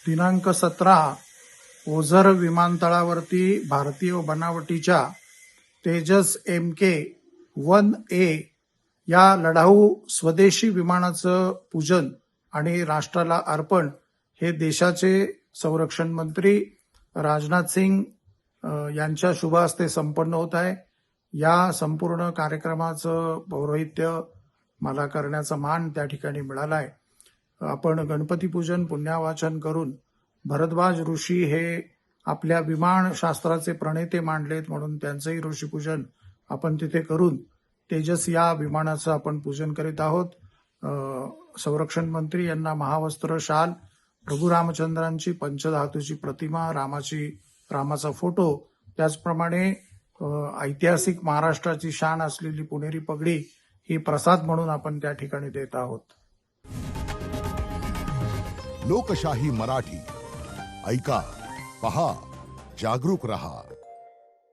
दिनांक 17 ओझर विमानतळावरती भारतीय बनावटीच्या तेजस MK-1A या लढाऊ स्वदेशी विमानाचं पूजन आणि राष्ट्राला अर्पण हे देशाचे संरक्षण मंत्री राजनाथ सिंग यांच्या शुभ हस्ते संपन्न होत आहे. या संपूर्ण कार्यक्रमाचं पौरोहित्य मला करण्याचा मान त्या ठिकाणी मिळाला आहे. आपण गणपतीपूजन पुण्यावाचन करून भरद्वाज ऋषी हे आपल्या विमानशास्त्राचे प्रणेते मानलेत, म्हणून त्यांचंही ऋषीपूजन आपण तिथे करून तेजस या विमानाचं आपण पूजन करीत आहोत. संरक्षण मंत्री यांना महावस्त्र, शाल, प्रभू रामचंद्रांची पंचधातूची प्रतिमा, रामाचा फोटो, त्याचप्रमाणे ऐतिहासिक महाराष्ट्राची शान असलेली पुणेरी पगडी ही प्रसाद म्हणून आपण त्या ठिकाणी देत आहोत. लोकशाही मराठी ऐका, पहा, जागरूक रहा.